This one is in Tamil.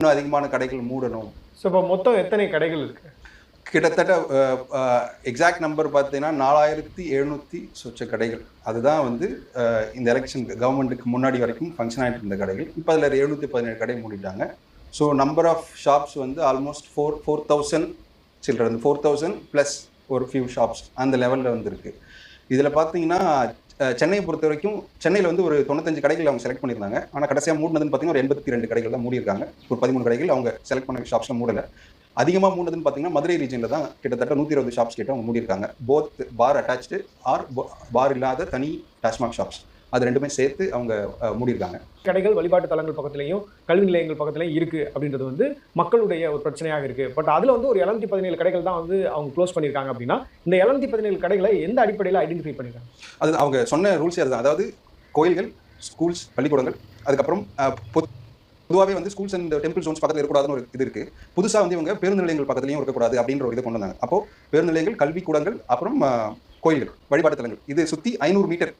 இன்னும் அதிகமான கடைகள் மூடணும். ஸோ இப்போ மொத்தம் எத்தனை கடைகள் இருக்கு? கிட்டத்தட்ட எக்ஸாக்ட் நம்பர் பார்த்தீங்கன்னா 4700 சொச்ச கடைகள். அதுதான் வந்து இந்த எலெக்ஷன் கவர்மெண்ட்டுக்கு முன்னாடி வரைக்கும் ஃபங்க்ஷன் ஆகிட்டு இருந்த கடைகள். இப்போ அதில் 717 கடை மூடிட்டாங்க. ஸோ நம்பர் ஆஃப் ஷாப்ஸ் வந்து ஆல்மோஸ்ட் 4000 சில்ட்ரன், 4000 ப்ளஸ் ஒரு ஃபியூ ஷாப்ஸ் அந்த லெவலில் வந்துருக்கு. இதில் பார்த்தீங்கன்னா சென்னையை பொறுத்த வரைக்கும் சென்னையில் வந்து ஒரு 95 கடைகள் அவங்க செலக்ட் பண்ணியிருந்தாங்க. ஆனால் கடைசியாக மூடினதுன்னு பார்த்தீங்கன்னா ஒரு 82 கடைகள் தான் மூடியிருக்காங்க. ஒரு 13 கடைகள் அவங்க செலக்ட் பண்ண ஷாப்ஸில் மூடலை. அதிகமாக மூடதுன்னு பார்த்தீங்கன்னா மதுரை ரீஜனில் தான் கிட்டத்தட்ட 120 ஷாப்ஸ் கிட்ட அவங்க மூடியிருக்காங்க. போத் பார் அட்டாச்சு ஆர் பார் இல்லாத தனி டாஸ்மாக் ஷாப்ஸ், அது ரெண்டுமே சேர்த்து அவங்க மூடியிருக்காங்க. கடைகள் வழிபாட்டு தலங்கள் பக்கத்துலையும் கல்வி நிலையங்கள் பக்கத்துலையும் இருக்குது அப்படின்றது வந்து மக்களுடைய ஒரு பிரச்சனையாக இருக்குது. பட் அதில் வந்து ஒரு 717 கடைகள் தான் வந்து அவங்க க்ளோஸ் பண்ணியிருக்காங்க. அப்படின்னா இந்த 717 கடைகளை எந்த அடிப்படையில் ஐடென்டிஃபை பண்ணியிருக்காங்க? அது அவங்க சொன்ன ரூல்ஸே அதுதான். அதாவது கோயில்கள், ஸ்கூல்ஸ், பள்ளிக்கூடங்கள், அதுக்கப்புறம் பொதுவாகவே வந்து ஸ்கூல்ஸ் அண்ட் டெம்பிள் ஜோன்ஸ் பக்கத்தில் இருக்கக்கூடாதுன்னு ஒரு இது இருக்குது. புதுசாக வந்து இவங்க பேருந்து நிலையங்கள் பக்கத்துலையும் இருக்கக்கூடாது அப்படின்ற ஒரு இதை கொண்டு வந்தாங்க. அப்போது பேருந்து நிலையங்கள், கல்வி கூடங்கள், அப்புறம் கோயில்கள், வழிபாட்டு தலங்கள், இது சுற்றி 500 மீட்டர்